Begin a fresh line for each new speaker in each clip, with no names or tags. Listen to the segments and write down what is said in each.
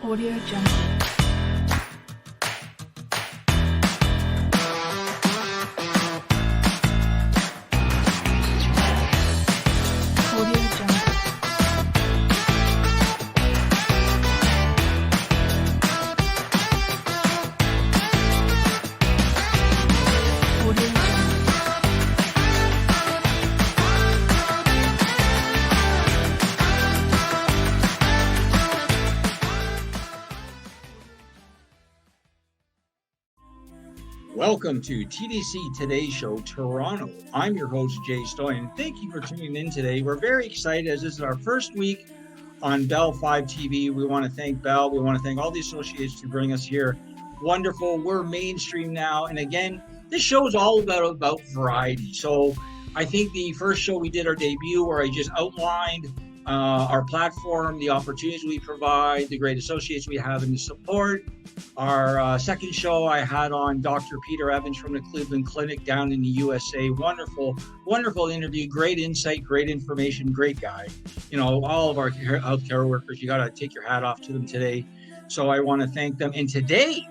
Audio Jungle. Audio Jungle. Audio Jungle.
Welcome to TDC Today's Show, Toronto. I'm your host, Jay Stoyan. Thank you for tuning in today. We're very excited as this is our first week on Bell 5 TV. We want to thank Bell. We want to thank all the associates to bring us here. Wonderful. We're mainstream now. And again, this show is all about variety. So I think the first show we did our debut where I just outlined our platform, the opportunities we provide, the great associates we have and the support. Our second show I had on Dr. Peter Evans from the Cleveland Clinic down in the USA. Wonderful, wonderful interview, great insight, great information, great guy. You know, all of our healthcare workers, you got to take your hat off to them today. So I want to thank them. And today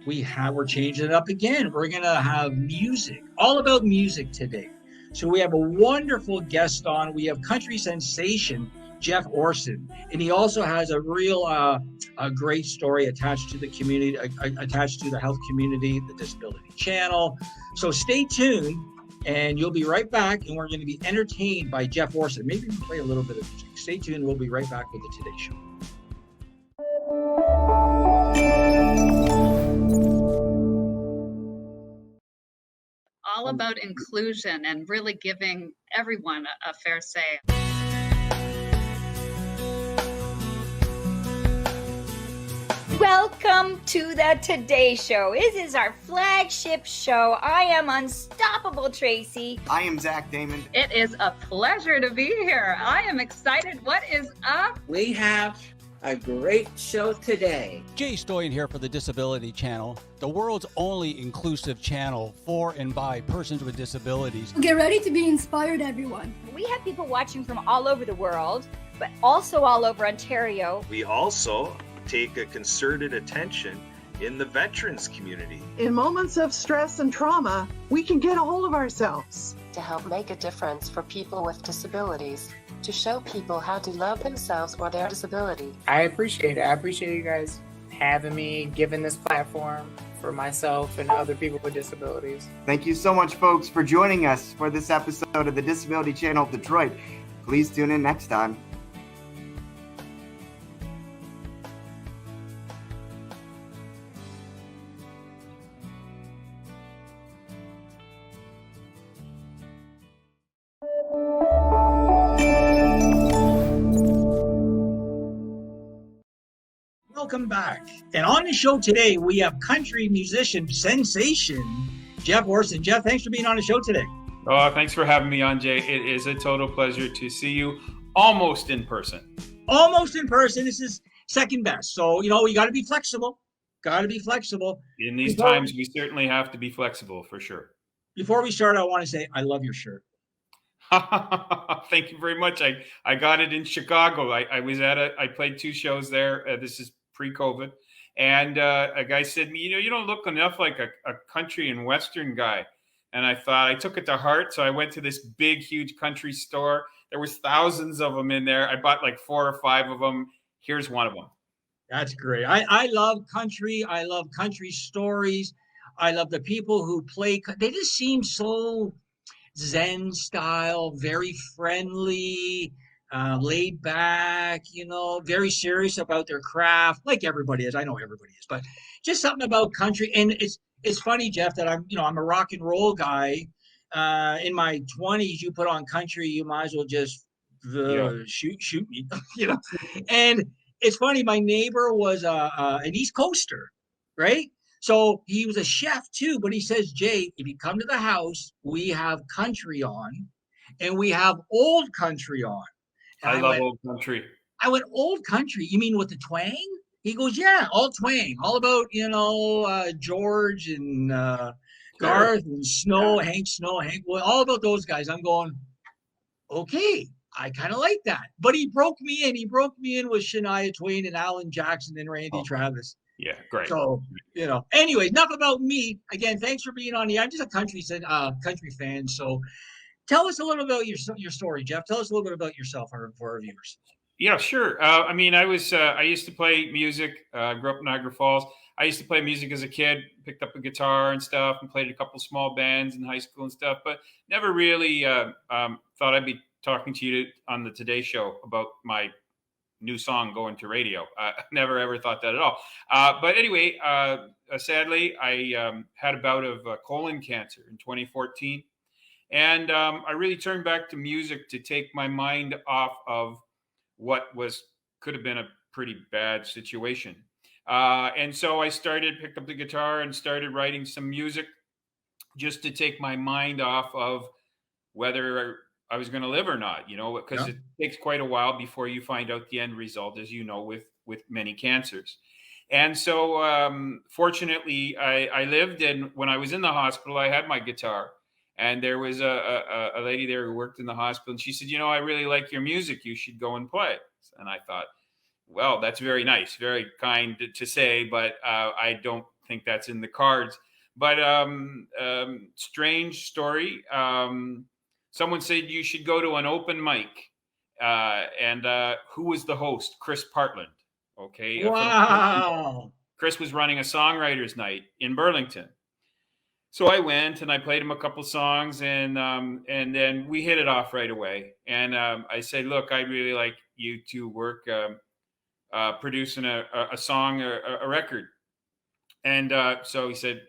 we're changing it up again. We're going to have music, all about music today. So we have a wonderful guest on. We have country sensation, Jeff Orson, and he also has a real a great story attached to the community, attached to the health community, the disability channel. So stay tuned, and you'll be right back, and we're going to be entertained by Jeff Orson. Maybe we'll play a little bit of music. Stay tuned. We'll be right back with the Today Show.
All about inclusion and really giving everyone a fair say.
Welcome to the Today Show. This is our flagship show. I am Unstoppable Tracy.
I am Zach Damon.
It is a pleasure to be here. I am excited. What is up?
We have a great show today.
Jay Stoyan here for the Disability Channel, the world's only inclusive channel for and by persons with disabilities.
Get ready to be inspired, everyone.
We have people watching from all over the world, but also all over Ontario.
We also take a concerted attention in the veterans community.
In moments of stress and trauma, we can get a hold of ourselves.
To help make a difference for people with disabilities, to show people how to love themselves or their disability.
I appreciate it. I appreciate you guys having me, giving this platform for myself and other people with disabilities.
Thank you so much, folks, for joining us for this episode of the Disability Channel of Detroit. Please tune in next time.
Welcome back. And on the show today, we have country musician sensation, Jeff Orson. Jeff, thanks for being on the show today.
Oh, thanks for having me on, Jay. It is a total pleasure to see you almost in person.
Almost in person. This is second best. So, you know, you got to be flexible. Got to be flexible.
In these times, we certainly have to be flexible for sure.
Before we start, I want to say I love your shirt.
Thank you very much. I got it in Chicago. I played 2 shows there. This is pre-COVID. And a guy said to me, you don't look enough like a country and Western guy. And I thought, I took it to heart. So I went to this big, huge country store. There was thousands of them in there. I bought like 4 or 5 of them. Here's one of them.
That's great. I love country. I love country stories. I love the people who play. They just seem so Zen style, very friendly, laid back, very serious about their craft, like everybody is. I know everybody is, but just something about country. And it's funny, Jeff, that I'm a rock and roll guy. In my 20s, you put on country, you might as well just shoot me, And it's funny, my neighbor was an East Coaster, right? So he was a chef too, but he says, Jay, if you come to the house, we have country on and we have old country on.
I love old country.
I went, old country? You mean with the twang? He goes, yeah, all twang, all about, George and Garth and Hank, all about those guys. I'm going, okay, I kind of like that. But he broke me in. He broke me in with Shania Twain and Alan Jackson and Randy Travis.
Yeah, great.
So, anyways, enough about me. Again, thanks for being on here. I'm just a country fan. So tell us a little about your story, Jeff. Tell us a little bit about yourself for our viewers.
Yeah, sure. I used to play music, grew up in Niagara Falls. I used to play music as a kid, picked up a guitar and stuff, and played in a couple small bands in high school and stuff, but never really thought I'd be talking to you on the Today Show about my new song going to radio. I never ever thought that at all. But anyway, sadly, I had a bout of colon cancer in 2014. And I really turned back to music to take my mind off of what could have been a pretty bad situation. And so I picked up the guitar and started writing some music just to take my mind off of whether I was going to live or not, because it takes quite a while before you find out the end result, as you know, with many cancers. And so fortunately, I lived, and when I was in the hospital, I had my guitar. And there was a lady there who worked in the hospital, and she said, I really like your music. You should go and play. And I thought, well, that's very nice, very kind to say, but I don't think that's in the cards. But strange story. Someone said you should go to an open mic. And who was the host? Chris Partland. Okay.
Wow.
Chris was running a songwriters night in Burlington. So I went and I played him a couple songs, and then we hit it off right away. And I said, look, I'd really like you to work producing a song, a record. And so he said,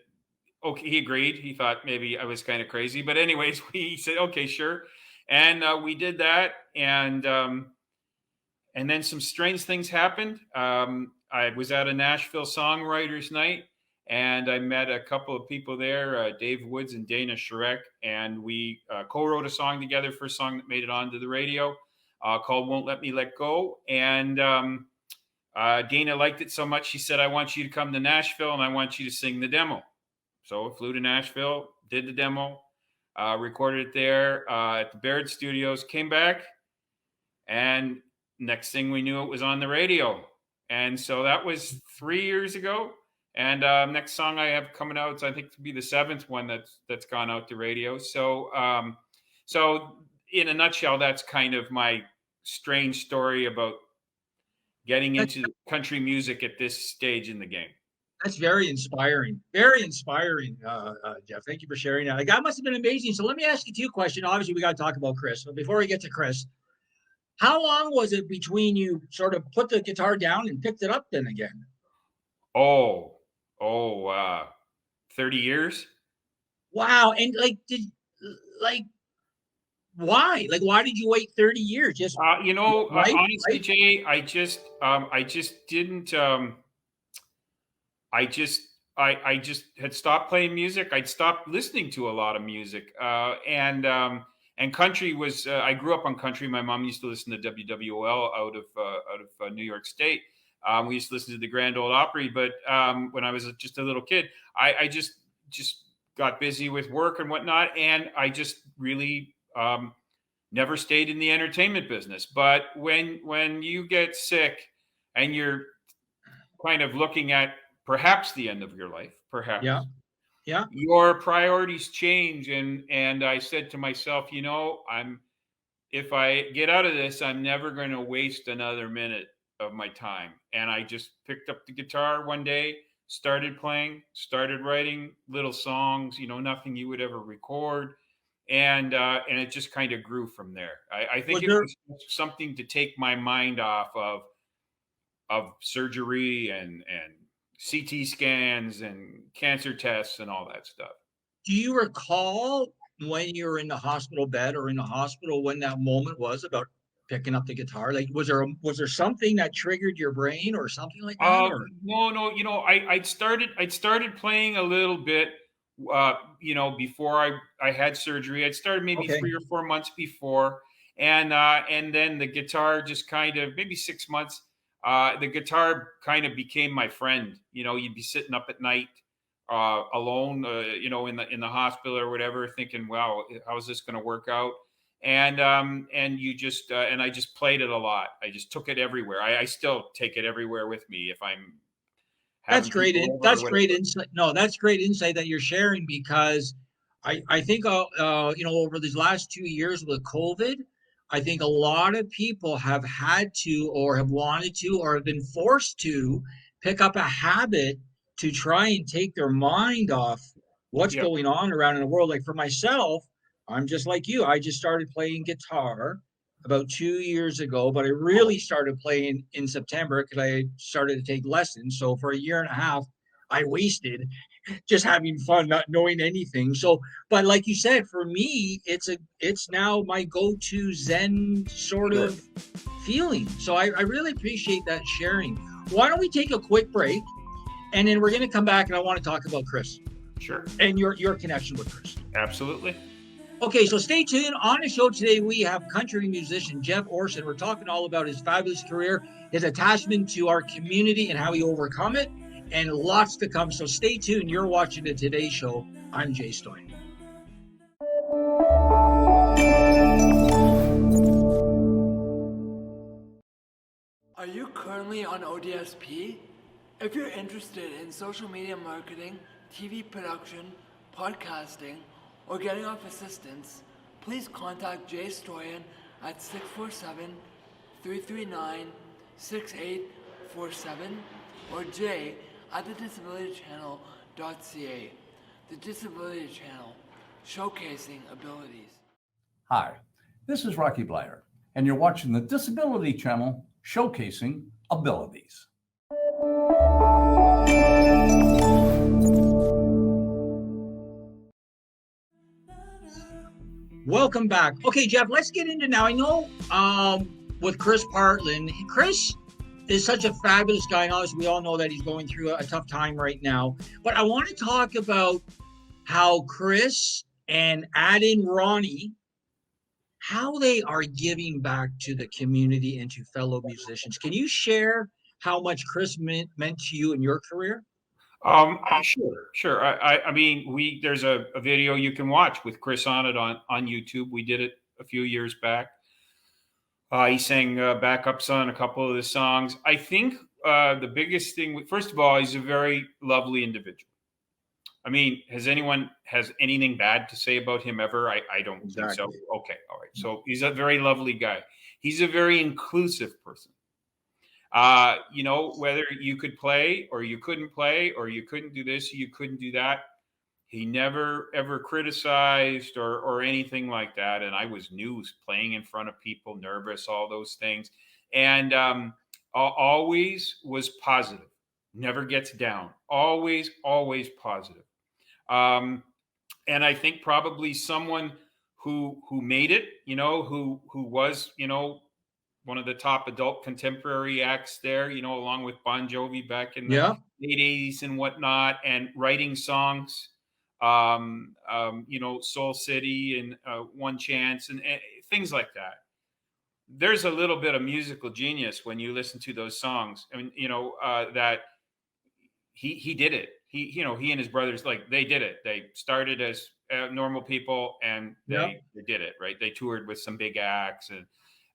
okay, he agreed. He thought maybe I was kind of crazy. But anyways, he said, okay, sure. And we did that. And then some strange things happened. I was at a Nashville songwriters night. And I met a couple of people there, Dave Woods and Dana Shrek, and we co-wrote a song together for a song that made it onto the radio called Won't Let Me Let Go. And Dana liked it so much, she said, I want you to come to Nashville and I want you to sing the demo. So I flew to Nashville, did the demo, recorded it there at the Baird Studios, came back, and next thing we knew, it was on the radio. And so that was 3 years ago. And next song I have coming out, I think to be the 7th one that's gone out to radio. So in a nutshell, that's kind of my strange story about getting into country music at this stage in the game.
That's very inspiring. Very inspiring, Jeff. Thank you for sharing that. That must have been amazing. So let me ask you two questions. Obviously, we got to talk about Chris. But before we get to Chris, how long was it between you sort of put the guitar down and picked it up then again?
30 years.
Wow. And why? Why did you wait 30 years? Just
honestly, Jay, I just didn't. I just had stopped playing music. I'd stopped listening to a lot of music. And country was. I grew up on country. My mom used to listen to WWL out of New York State. We used to listen to the Grand Ole Opry, but when I was just a little kid, I just got busy with work and whatnot, and I just really never stayed in the entertainment business. But when you get sick and you're kind of looking at perhaps the end of your life, perhaps,
yeah,
your priorities change, and I said to myself, if I get out of this, I'm never going to waste another minute of my time. And I just picked up the guitar one day, started playing, started writing little songs, nothing you would ever record. And it just kind of grew from there. I think it was something to take my mind off of surgery and CT scans and cancer tests and all that stuff.
Do you recall when you were in the hospital bed or in the hospital when that moment was about picking up the guitar? Was there something that triggered your brain or something like that?
No. I'd started playing a little bit, before I had surgery. I'd started maybe 3 or 4 months before, and then the guitar just kind of maybe 6 months. The guitar kind of became my friend. You'd be sitting up at night alone, in the hospital or whatever, thinking, wow, how is this going to work out? and you just and I just played it a lot. I just took it everywhere. I still take it everywhere with me if I'm
That's
having
great.
people over
That's
or
great
whatever.
insight. No, that's great insight that you're sharing, because I think over these last 2 years with COVID, I think a lot of people have had to, or have wanted to, or have been forced to pick up a habit to try and take their mind off what's
Yep.
going on around in the world. Like for myself, I'm just like you. I just started playing guitar about 2 years ago, but I really started playing in September because I started to take lessons. So for a year and a half, I wasted just having fun, not knowing anything. So, but like you said, for me, it's now my go-to Zen sort
Sure.
of feeling. So I really appreciate that sharing. Why don't we take a quick break, and then we're going to come back, and I want to talk about Chris
Sure.
and your connection with Chris.
Absolutely.
Okay, so stay tuned. On the show today, we have country musician Jeff Orson. We're talking all about his fabulous career, his attachment to our community, and how he overcome it, and lots to come. So stay tuned. You're watching the Today Show. I'm Jay Stoyan.
Are you currently on ODSP? If you're interested in social media marketing, TV production, podcasting, or getting off assistance, please contact Jay Stoyan at 647-339-6847 or Jay at thedisabilitychannel.ca. The Disability Channel, showcasing abilities.
Hi, this is Rocky Blyer, and you're watching the Disability Channel, showcasing abilities.
Welcome back. Okay, Jeff, let's get into now. I know with Chris Partland, Chris is such a fabulous guy, and obviously we all know that he's going through a tough time right now. But I want to talk about how Chris and Add-In Ronnie, how they are giving back to the community and to fellow musicians. Can you share how much Chris meant to you in your career?
Sure. I mean, there's a video you can watch with Chris on it on YouTube. We did it a few years back. He sang backups on a couple of the songs. I think the biggest thing, first of all, he's a very lovely individual. I mean, has anyone anything bad to say about him ever? I don't think so. Okay, all right. So he's a very lovely guy. He's a very inclusive person. Whether you could play or you couldn't play, or you couldn't do this, you couldn't do that. He never ever criticized or anything like that. And I was new, playing in front of people, nervous, all those things. And always was positive, never gets down, always positive. And I think probably someone who made it, who was, one of the top adult contemporary acts there, along with Bon Jovi back in the late 80s and whatnot, and writing songs, Soul City and One Chance and things like that. There's a little bit of musical genius when you listen to those songs. I mean, that he did it. He and his brothers, like, they did it. They started as normal people, and they did it, right? They toured with some big acts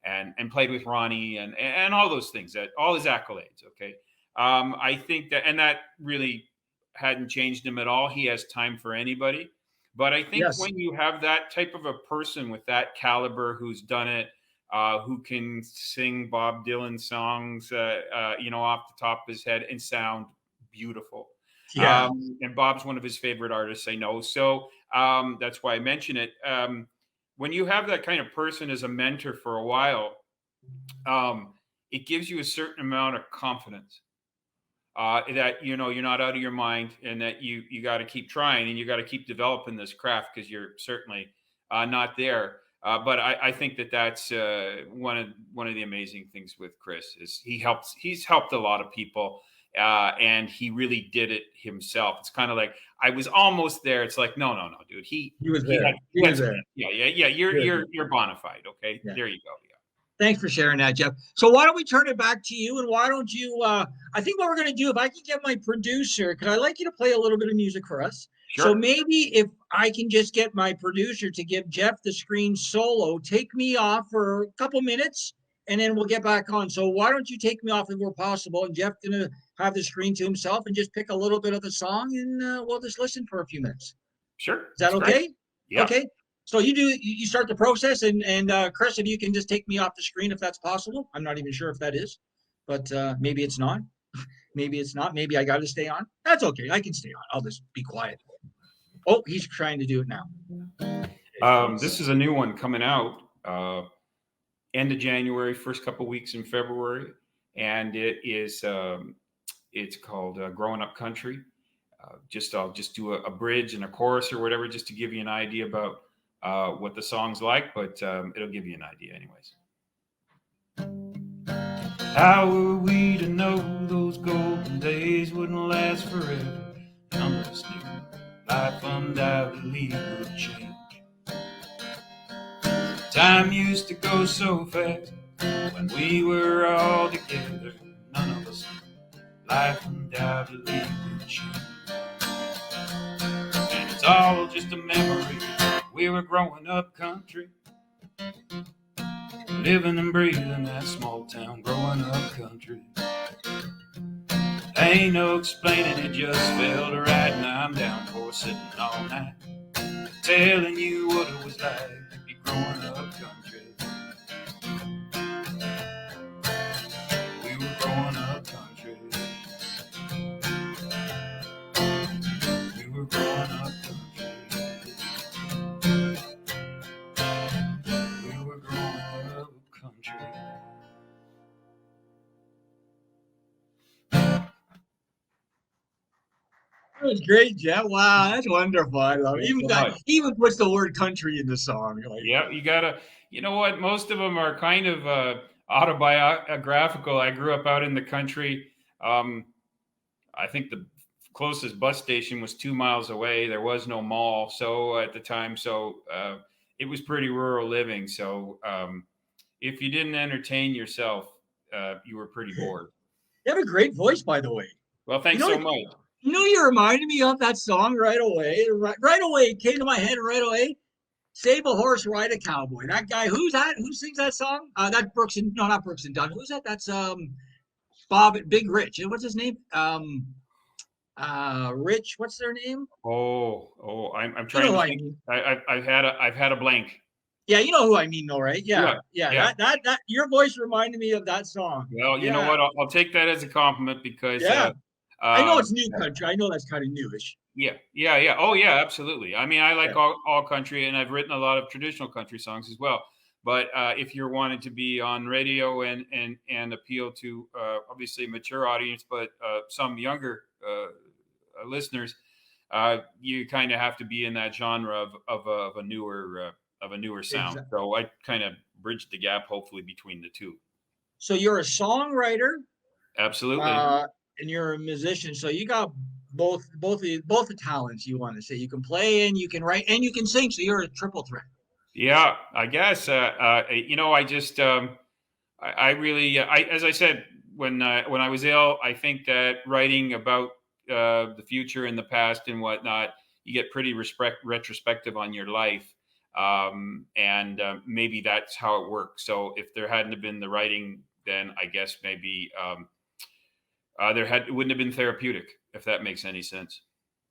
and played with Ronnie and all those things, that all his accolades. Okay. I think that really hadn't changed him at all. He has time for anybody. But I think when you have that type of a person with that caliber, who's done it, who can sing Bob Dylan songs, off the top of his head and sound beautiful.
Yeah.
And Bob's one of his favorite artists, I know. So that's why I mention it. When you have that kind of person as a mentor for a while, it gives you a certain amount of confidence that, you're not out of your mind, and that you got to keep trying, and you got to keep developing this craft, because you're certainly not there. But I think that's one of the amazing things with Chris is he's helped a lot of people. And he really did it himself. It's kind of like, I was almost there. It's like, no, dude. He was there. Yeah. You're bona fide. Okay. Yeah. There you go. Yeah.
Thanks for sharing that, Jeff. So why don't we turn it back to you, and why don't you, I think what we're going to do, if I can get my producer, because I'd like you to play a little bit of music for us.
Sure.
So maybe if I can just get my producer to give Jeff the screen solo, take me off for a couple minutes, and then we'll get back on. So why don't you take me off if we're possible, and Jeff's going to have the screen to himself and just pick a little bit of the song, and we'll just listen for a few minutes.
Sure.
Is that okay?
Great. Yeah.
Okay. So you start the process, and Chris, if you can just take me off the screen if that's possible. I'm not even sure if that is, but maybe it's not. Maybe it's not. Maybe I got to stay on. That's okay. I can stay on. I'll just be quiet. Oh, he's trying to do it now.
This is a new one coming out end of January, first couple weeks in February, and it is it's called "Growing Up Country." I'll just do a bridge and a chorus or whatever, just to give you an idea about what the song's like, but it'll give you an idea anyways. How were we to know those golden days wouldn't last forever? None of us knew life undoubtedly would change. Time used to go so fast when we were all together. None of us knew life undoubtedly would change. And it's all just a memory. We were growing up country, living and breathing that small town growing up country. Ain't no explaining, it just felt right. Now I'm down for sitting all night, telling you what it was like to be growing up country. We were growing up country. We were growing up country.
That was great, Jeff. Wow, that's wonderful. I love it. Even puts the word country in the song. Like,
yeah, you gotta. You know what? Most of them are kind of autobiographical. I grew up out in the country. I think the closest bus station was 2 miles away. There was no mall, so at the time, it was pretty rural living. So if you didn't entertain yourself, you were pretty bored.
You have a great voice, by the way.
Well, thanks so much.
You know, you reminded me of that song right away. Right away, it came to my head right away. Save a horse, ride a cowboy. That guy, who's that? Who sings that song? That's Brooks and no, not Brooks and Dunn. Who's that? That's Bob Big Rich. What's his name? Rich. What's their name?
I'm trying to think. I've had a blank.
Yeah, you know who I mean, though, right? Yeah. That your voice reminded me of that song.
Well, you know what? I'll take that as a compliment because
I know it's new country. I know that's kind of newish.
Yeah. Oh, yeah, absolutely. I mean, I like all country, and I've written a lot of traditional country songs as well. But if you're wanting to be on radio and appeal to obviously a mature audience, but some younger listeners, you kind of have to be in that genre of a newer sound.
Exactly.
So I kind of bridged the gap, hopefully, between the two.
So you're a songwriter.
Absolutely.
And you're a musician, so you got both the talents, you want to say. You can play and you can write and you can sing, so you're a triple threat.
Yeah, I guess. I just I really as I said when I was ill, I think that writing about the future and the past and whatnot, you get pretty retrospective on your life, and maybe that's how it works. So if there hadn't have been the writing, then I guess maybe it wouldn't have been therapeutic, if that makes any sense.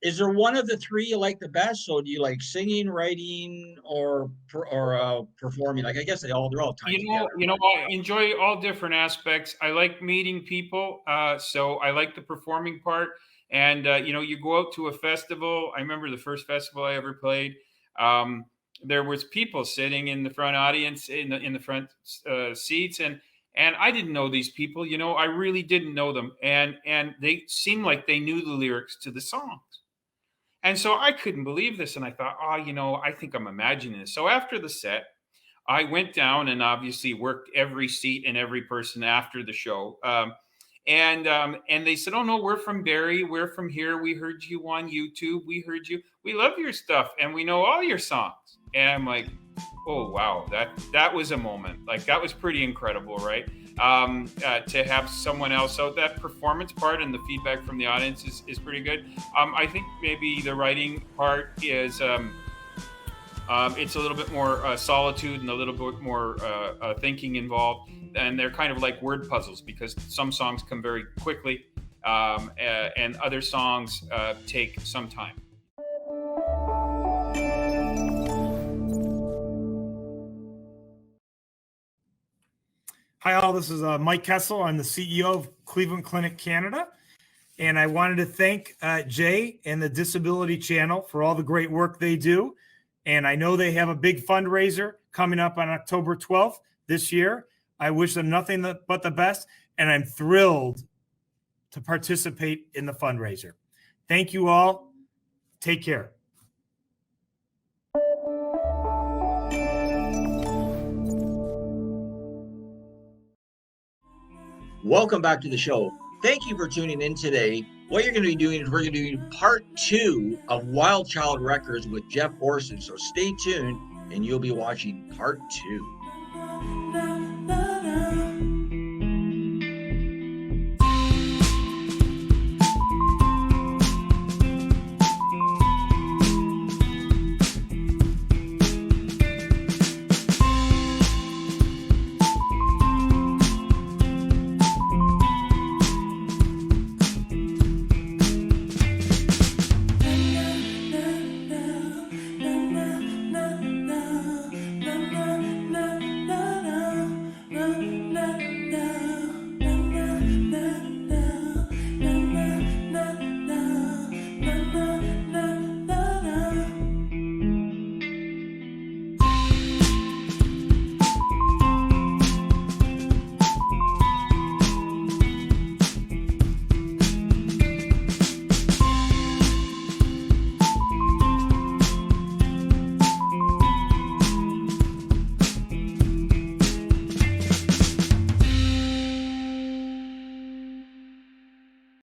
Is there one of the three you like the best? So do you like singing, writing, or performing? Like, I guess they're all tied together.
I enjoy all different aspects. I like meeting people, so I like the performing part. And you go out to a festival. I remember the first festival I ever played. There was people sitting in the front audience, in the front seats, and I didn't know these people. I really didn't know them, and they seemed like they knew the lyrics to the songs. And so I couldn't believe this. And I thought, I think I'm imagining this. So after the set, I went down and obviously worked every seat and every person after the show. And they said, oh, no, we're from Barrie. We're from here. We heard you on YouTube. We heard you. We love your stuff. And we know all your songs. And I'm like, Oh wow, that was a moment. Like that was pretty incredible, right? To have someone else. So that performance part and the feedback from the audience is pretty good. I think maybe the writing part is it's a little bit more solitude and a little bit more thinking involved, and they're kind of like word puzzles because some songs come very quickly, and other songs take some time.
Hi, all. This is Mike Kessel. I'm the CEO of Cleveland Clinic Canada. And I wanted to thank Jay and the Disability Channel for all the great work they do. And I know they have a big fundraiser coming up on October 12th this year. I wish them nothing but the best. And I'm thrilled to participate in the fundraiser. Thank you all. Take care.
Welcome back to the show. Thank you for tuning in today. What you're going to be doing is we're going to do part 2 of Wild Child Records with Jeff Orson. So stay tuned and you'll be watching part 2.